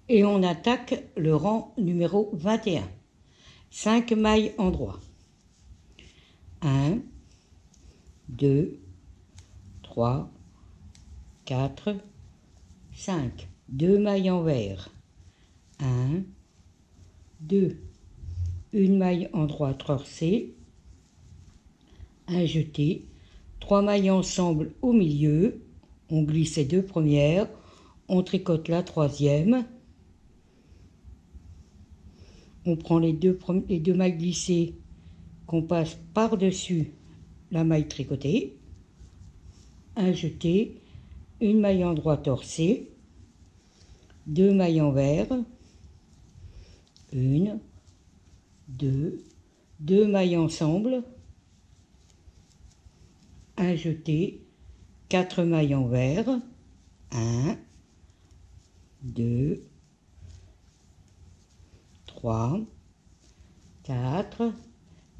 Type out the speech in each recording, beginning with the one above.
Et on attaque le rang numéro 21. 5 mailles en droit. 1, 2, 3, 4, 5. 2 mailles envers. 1, 2. Une maille en droit torcée. Un jeté. 3 mailles ensemble au milieu. On glisse les 2 premières. On tricote la 3e. On prend les deux mailles glissées qu'on passe par-dessus la maille tricotée. Un jeté, une maille en droit torcée, 2 mailles envers, 1, 2, 2 mailles ensemble, un jeté, 4 mailles envers, 1, 2, 3, 4,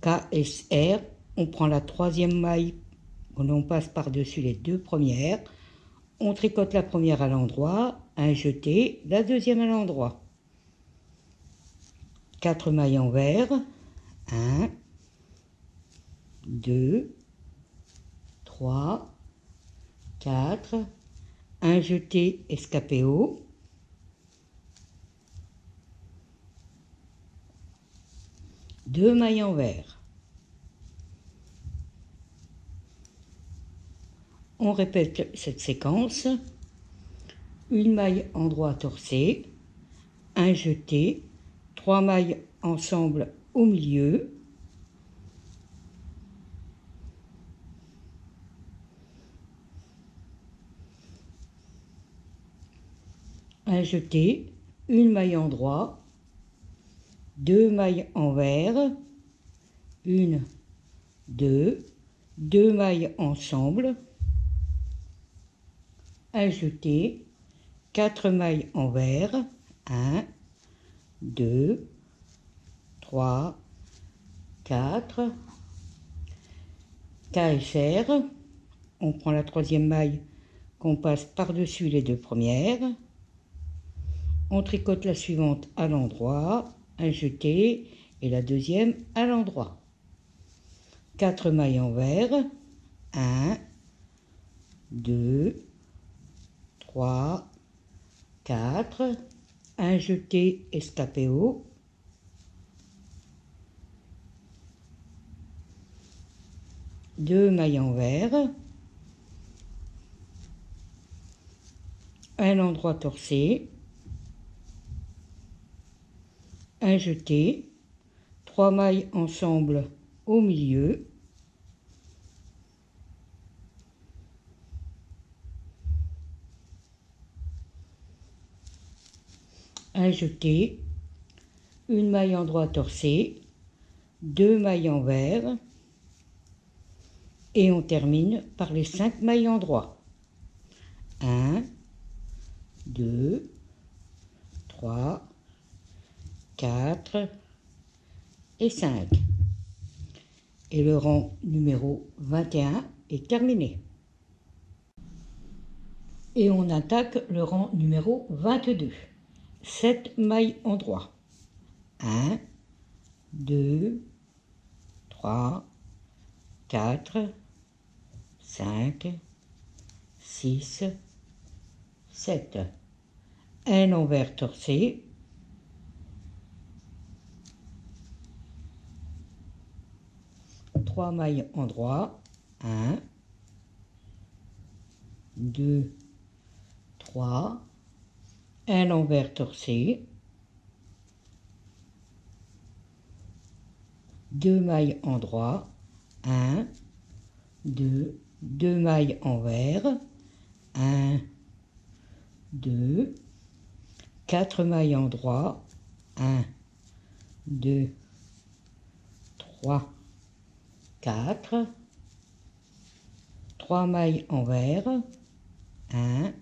KSR, on prend la 3e maille, on passe par-dessus les 2 premières, on tricote la première à l'endroit, un jeté, la 2e à l'endroit. 4 mailles envers, 1, 2, 3, 4, un jeté escapé haut, 2 mailles envers. On répète cette séquence. Une maille en droit torcée, un jeté, 3 mailles ensemble au milieu, un jeté, une maille en droit, 2 mailles envers, 1, 2, 2 mailles ensemble, un jeté, 4 mailles envers, 1, 2, 3, 4, KSR, on prend la 3e maille qu'on passe par-dessus les 2 premières, on tricote la suivante à l'endroit, un jeté et la 2e à l'endroit. 4 mailles envers, 1, 2, 3, 4, un jeté escapé haut, 2 mailles envers, un endroit torcé, un jeté, 3 mailles ensemble au milieu, un jeté, une maille en droit torcé, 2 mailles envers, et on termine par les 5 mailles en droit. 1, 2, 3, 4 et 5. Et le rang numéro 21 est terminé. Et on attaque le rang numéro 22. 7 mailles en droit. 1, 2, 3, 4, 5, 6, 7. Un envers torcé. 3 mailles en droit. 1, 2, 3. Un envers torcé. 2 mailles en droit. 1, 2, 2 mailles envers. 1, 2, 4 mailles en droit. 1, 2, 3, 4. 3 mailles envers. 1,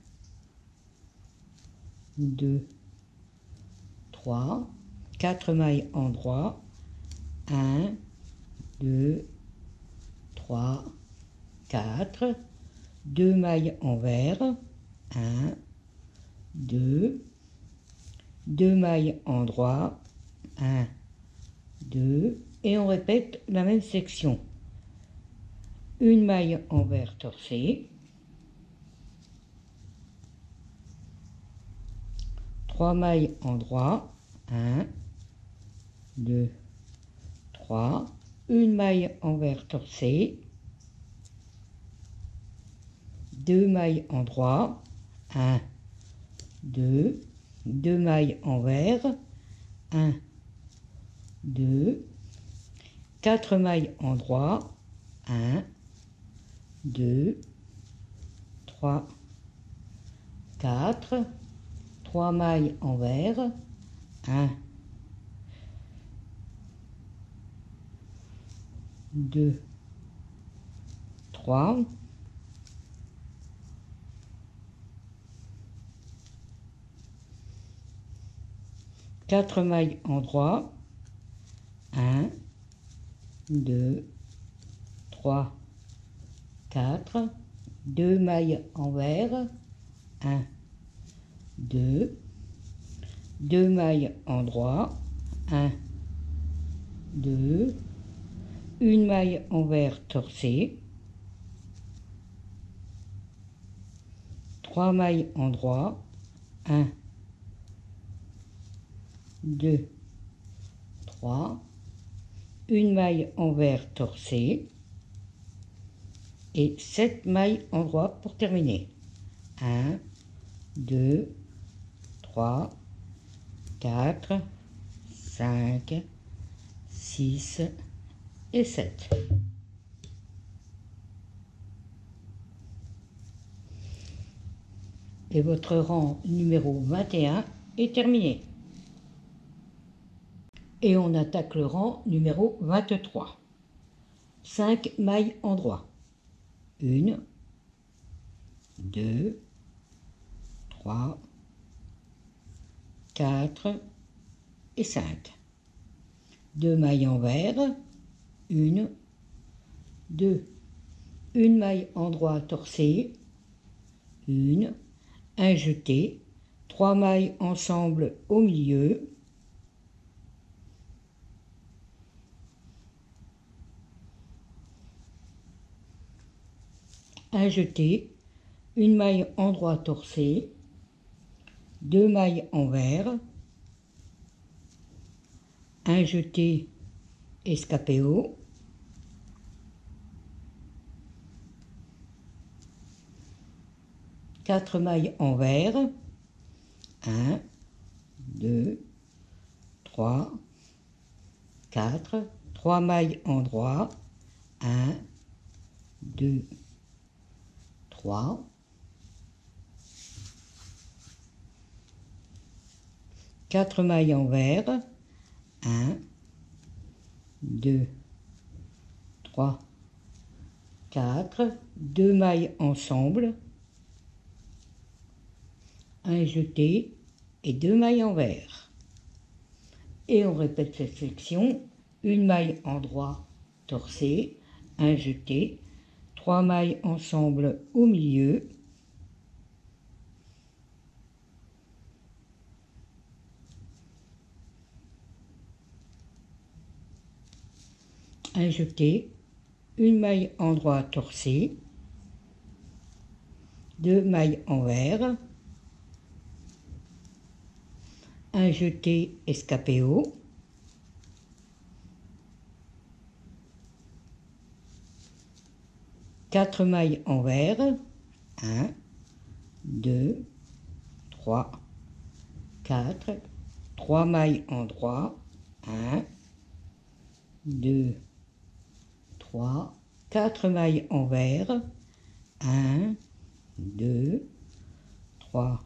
2, 3, 4 mailles en droit, 1, 2, 3, 4, 2 mailles envers, 1, 2, 2 mailles en droit, 1, 2, et on répète la même section. Une maille envers torcée, 3 mailles en droit, 1, 2, 3, une maille envers torcée, 2 mailles en droit, 1, 2, 2 mailles envers, 1, 2, 4 mailles en droit, 1, 2, 3, 4, 3 mailles envers, 1, 2, 3, 4 mailles en droit, 1, 2, 3, 4, 2 mailles envers, 1, 2, 2 mailles en droit, 1, 2, une maille envers torcée, 3 mailles en droit, 1, 2, 3, une maille envers torcée et 7 mailles en droit pour terminer. 1, 2, 3, 4, 5, 6 et 7. Et votre rang numéro 21 est terminé. Et on attaque le rang numéro 23. 5 mailles en droit. 1, 2, 3, 4 et 5. 2 mailles envers, 1, 2, une maille en droit torcée, 1, un jeté, 3 mailles ensemble au milieu, un jeté, une maille en droit torcée, 2 mailles envers, un jeté escapé haut, 4 mailles envers, 1, 2, 3, 4, 3 mailles en droit, 1, 2, 3, 4 mailles envers, 1, 2, 3, 4, 2 mailles ensemble, un jeté et 2 mailles envers. Et on répète cette section, une maille en droit torcée, un jeté, 3 mailles ensemble au milieu, un jeté, une maille en droit torcée, 2 mailles envers, un jeté escapé haut, 4 mailles envers, 1, 2, 3, 4, 3 mailles en droit, 1, 2, 3, 4 mailles envers, 1, 2, 3,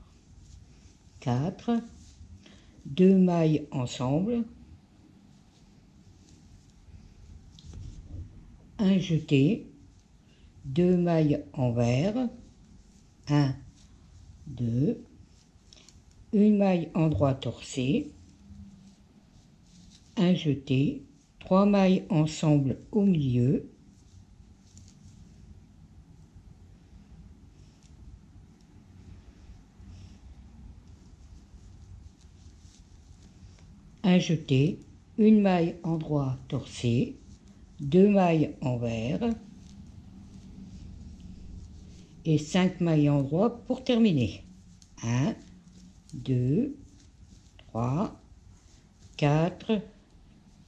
4, 2 mailles ensemble, un jeté, 2 mailles envers, 1, 2, une maille en droit torcée, un jeté, 3 mailles ensemble au milieu, un jeté, une maille endroit torcée, 2 mailles envers et 5 mailles endroit pour terminer. 1, 2, 3, 4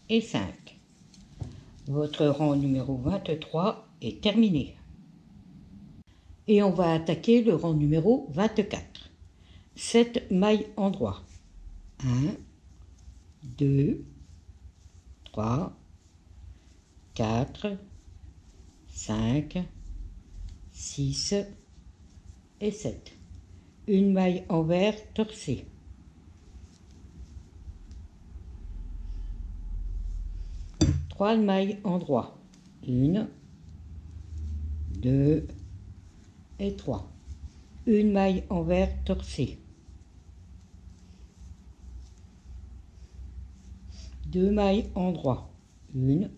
et 5. Votre rang numéro 23 est terminé. Et on va attaquer le rang numéro 24. 7 mailles endroit. 1, 2, 3, 4, 5, 6 et 7. Une maille envers torcée. 3 mailles endroit. 1, 2 et 3. Une maille envers torcée. 2 mailles endroit. 1,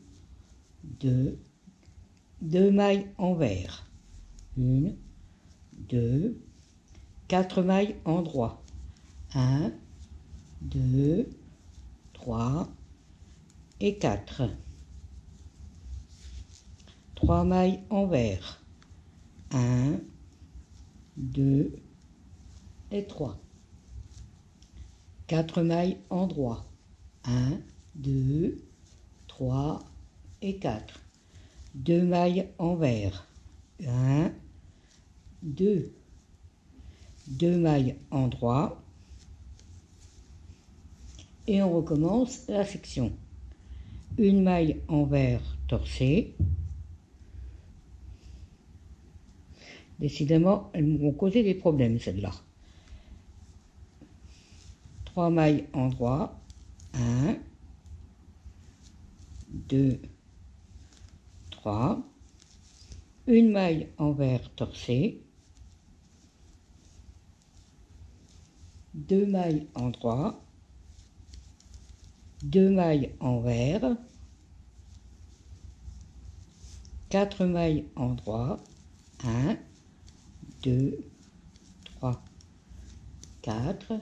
2, 2 mailles envers. 1, 2, 4 mailles endroit. 1, 2, 3 et 4. 3 mailles envers. 1, 2 et 3. 4 mailles endroit. 1, 2, 3 et 4. 2 mailles envers. 1, 2. 2 mailles endroit. Et on recommence la section. Une maille envers torcée. Décidément, elles m'ont causé des problèmes, celles-là. 3 mailles endroit. 1, 2, 3. Une maille envers torcée. 2 mailles endroit. 2 mailles envers. 4 mailles endroit. 1, 2, 3, 4.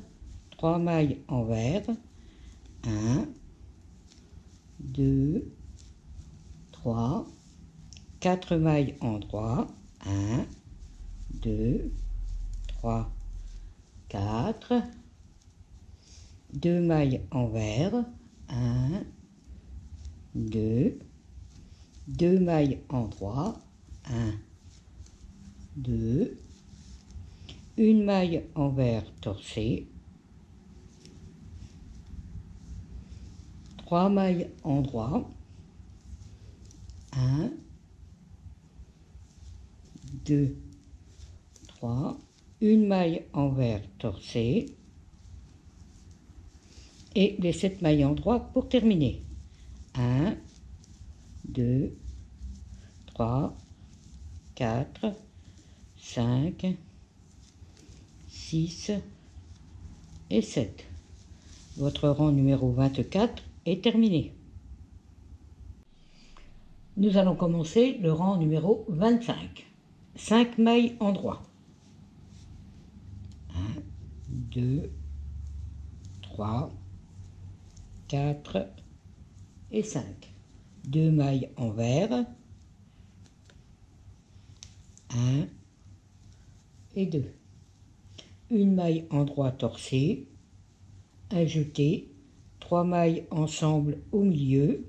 3 mailles envers. 1, 2, 3, 4 mailles endroit. 1, 2, 3, 4. 2 mailles envers. 1, 2, 2 mailles endroit. 1, 2, une maille envers torcée. 3 mailles endroit. 1, 2, 3. Une maille envers torcée. Et les 7 mailles endroit pour terminer. 1, 2, 3, 4, 5, 6 et 7. Votre rang numéro 24 est terminé. Nous allons commencer le rang numéro 25. 5 mailles endroit. 1, 2, 3, 4 et 5. 2 mailles envers. 1 et 2. Une maille endroit torcée. Un jeté. 3 mailles ensemble au milieu.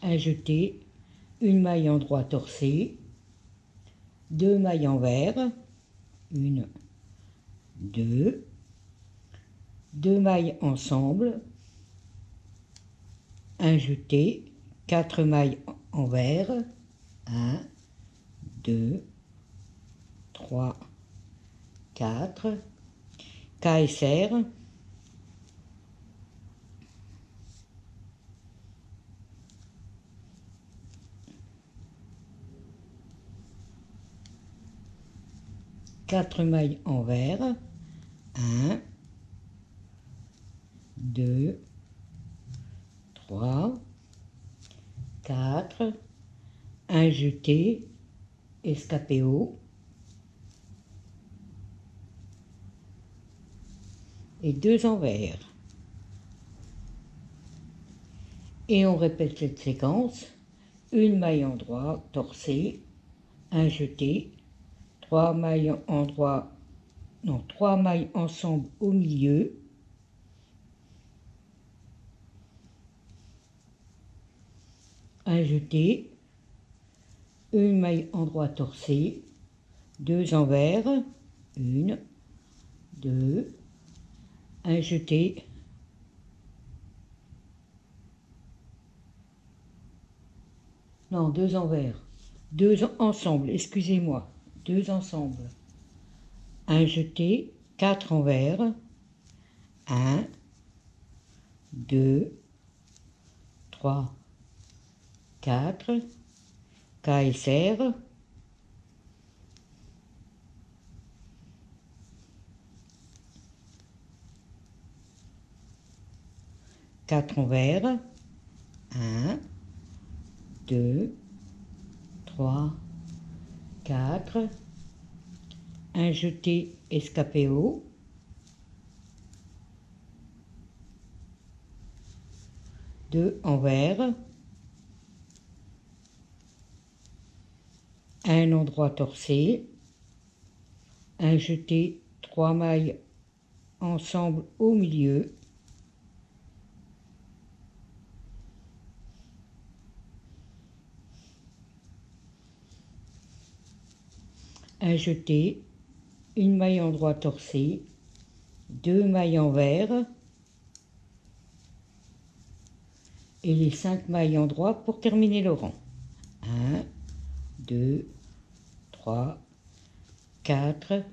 Un jeté. Une maille endroit torcée. 2 mailles envers. 1, 2. 2 mailles ensemble. Un jeté. 4 mailles envers. 1, 2, 3, 4. KSR. Quatre mailles envers. 1, 2, 3, 4. Un jeté. Escapé haut. et 2 envers. Et on répète cette séquence, une maille endroit torcée, un jeté, 3 mailles endroit, non, 3 mailles ensemble au milieu, un jeté, une maille endroit torcée, 2 envers, 1, 2, un jeté, non, 2 envers, 2 ensemble, excusez-moi, 2 ensemble, un jeté, 4 envers, 1, 2, 3, 4, KSR, 4 envers, 1, 2, 3, 4, un jeté escapé haut, 2 envers, un endroit torcé, un jeté 3 mailles ensemble au milieu, un jeté, une maille endroit torcée, 2 mailles envers et les 5 mailles endroit pour terminer le rang. 1, 2, 3, 4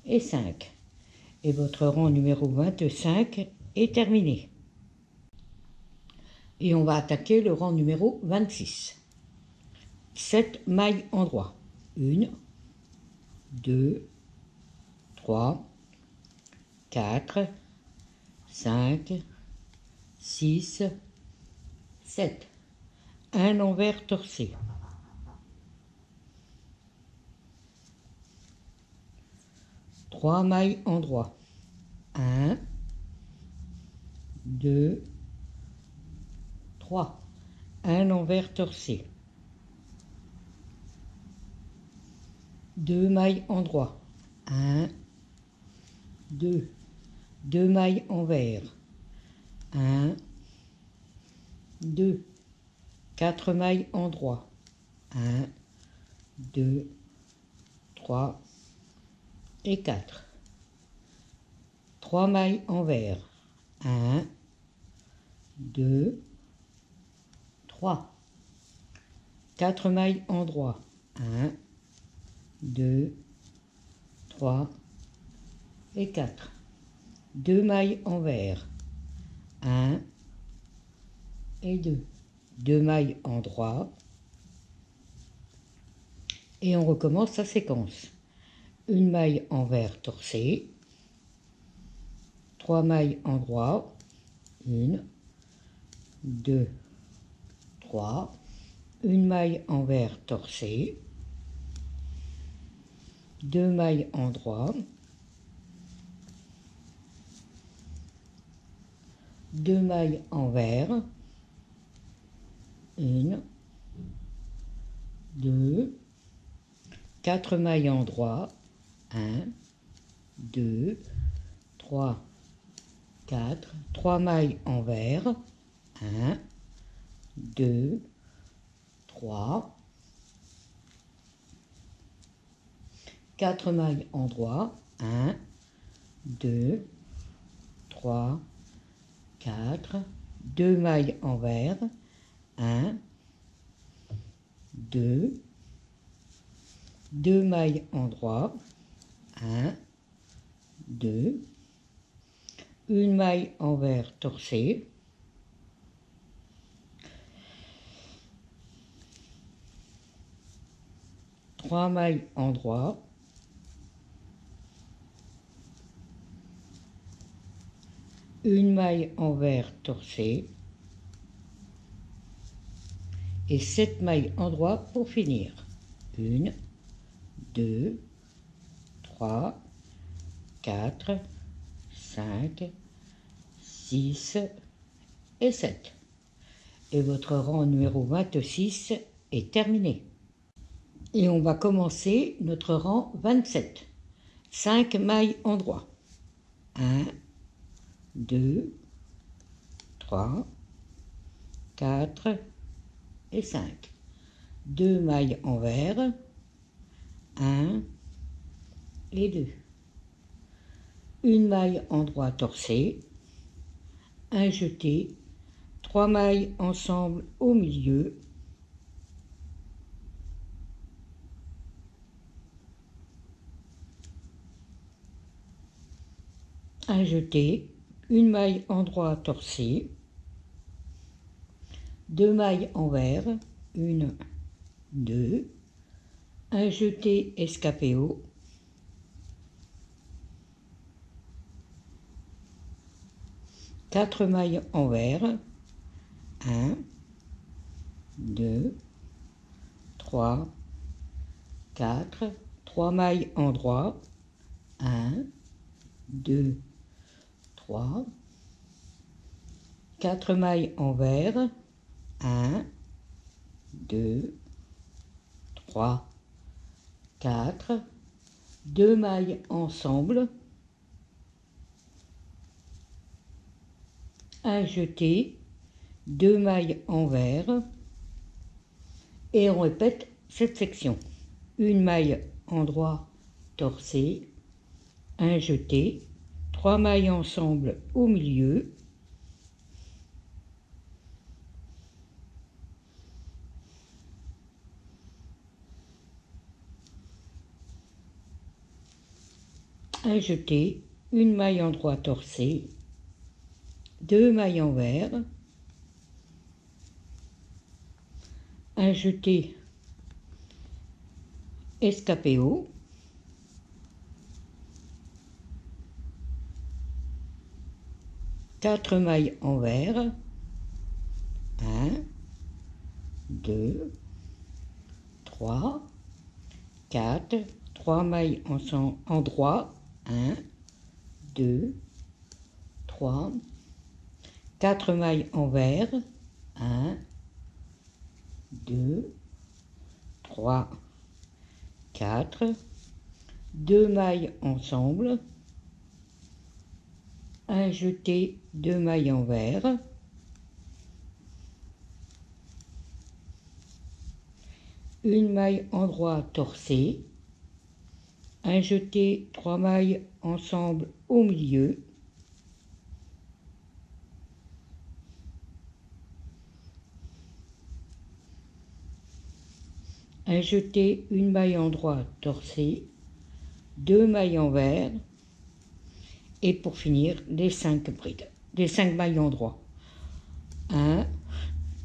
et 5. Et votre rang numéro 25 est terminé. Et on va attaquer le rang numéro 26. 7 mailles endroit. 1, 2, 3, 4, 5, 6, 7. Un envers torcé. 3 mailles endroit. 1, 2, 3. Un envers torcé. 2 mailles endroit. 1, 2. 2 mailles envers. 1, 2. 4 mailles endroit. 1, 2, 3 et 4. 3 mailles envers. 1, 2, 3. 4 mailles endroit. 1, 2, 3 et 4. 2 mailles envers. 1 et 2. 2 mailles endroit. Et on recommence sa séquence. Une maille envers torcée. 3 mailles endroit. 1, 2, 3. Une maille envers torcée. 2 mailles endroit. 2 mailles envers. 1, 2, 4 mailles endroit. 1, 2, 3, 4. 3 mailles envers. 1, 2, 3. 4 mailles endroit. 1, 2, 3, 4. 2 mailles envers. 1, 2, 2 mailles endroit. 1, 2, une maille envers torcée. 3 mailles endroit. Une maille envers torcée. Et 7 mailles endroit pour finir. 1, 2, 3, 4, 5, 6 et 7. Et votre rang numéro 26 est terminé. Et on va commencer notre rang 27. 5 mailles endroits. 1, 2, 3, 4 et 5. 2 mailles envers. 1 et 2. Une maille endroit torcée. Un jeté. 3 mailles ensemble au milieu. Un jeté, une maille endroit torcée, 2 mailles envers, 1, 2, un jeté escapé haut, 4 mailles envers, 1, 2, 3, 4, 3 mailles endroit, 1, 2, 3, 4 mailles envers, 1, 2, 3, 4, 2 mailles ensemble, un jeté, 2 mailles envers, et on répète cette section. Une maille endroit torcée, un jeté, 3 mailles ensemble au milieu, un jeté, une maille endroit torcée, 2 mailles envers, un jeté escapé haut, quatre mailles envers, 1, 2, 3, 4, 3 mailles endroit, 1, 2, 3, 4 mailles envers, 1, 2, 3, 4, 2 mailles ensemble, un jeté, 2 mailles envers, une maille endroit torcée, un jeté, 3 mailles ensemble au milieu, un jeté, une maille endroit torcée, 2 mailles envers, et pour finir, les 5 brides, les 5 mailles endroit. 1,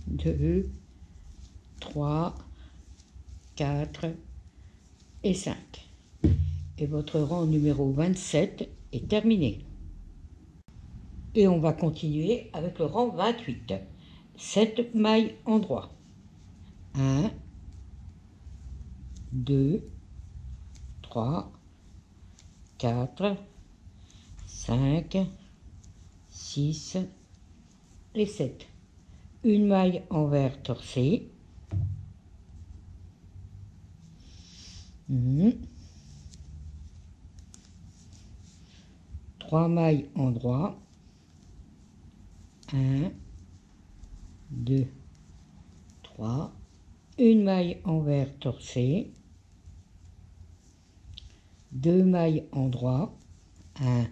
2, 3, 4 et 5. Et votre rang numéro 27 est terminé. Et on va continuer avec le rang 28. 7 mailles endroit. 1, 2, 3, 4, 5, 6 et 7. Une maille envers torcée. 3 mailles endroit. 1, 2, 3. Une maille envers torcée. 2 mailles endroit. 1,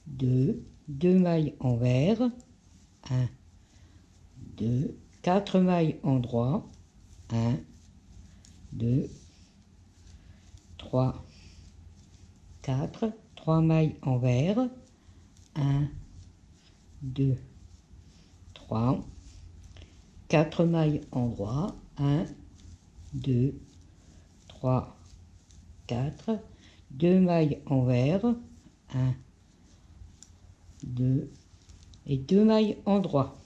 2, 2 mailles envers. 1, 2, 4 mailles endroit. 1, 2, 3, 4, 3 mailles envers, 1, 2, 3, 4 mailles endroit, 1, 2, 3, 4, 2 mailles envers, 1, 2 et 2 mailles endroit.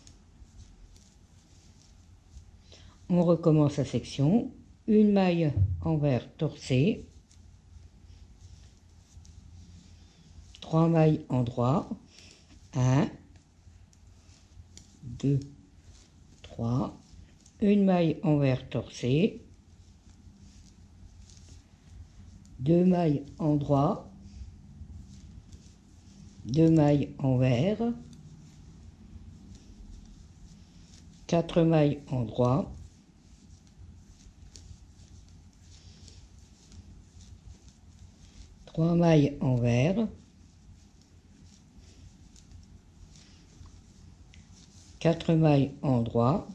On recommence la section, une maille envers torcée, 3 mailles en droit, 1, 2, 3, une maille envers torcée, 2 mailles en droit, 2 mailles envers, 4 mailles en droit, 3 mailles envers, 4 mailles en droit,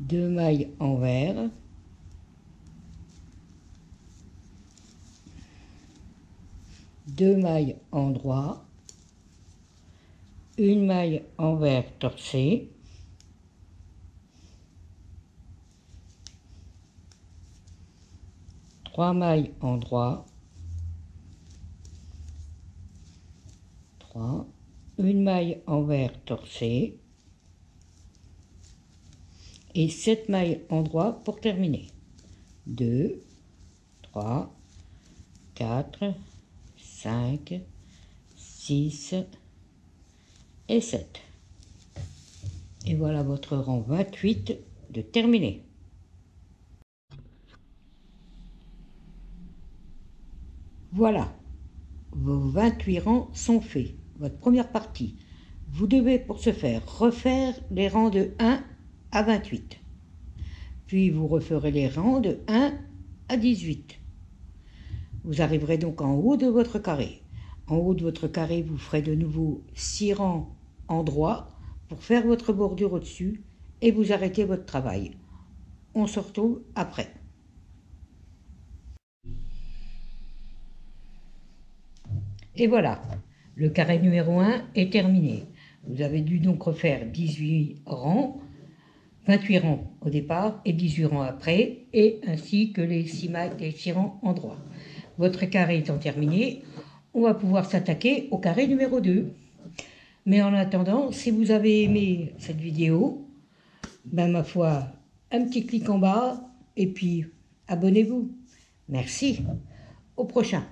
2 mailles envers, 2 mailles en droit, une maille envers torcée, 3 mailles en droit, 3, une maille envers torcée et 7 mailles en droit pour terminer. 2, 3, 4, 5, 6 et 7. Et voilà votre rang 28 de terminé. Voilà, vos 28 rangs sont faits. Votre première partie. Vous devez pour ce faire refaire les rangs de 1 à 28. Puis vous referez les rangs de 1 à 18. Vous arriverez donc en haut de votre carré. En haut de votre carré, vous ferez de nouveau 6 rangs en droit pour faire votre bordure au-dessus et vous arrêtez votre travail. On se retrouve après. Et voilà, le carré numéro 1 est terminé. Vous avez dû donc refaire 18 rangs, 28 rangs au départ et 18 rangs après, et ainsi que les 6 rangs en droit. Votre carré étant terminé, on va pouvoir s'attaquer au carré numéro 2. Mais en attendant, si vous avez aimé cette vidéo, ben ma foi, un petit clic en bas et puis abonnez-vous. Merci, au prochain.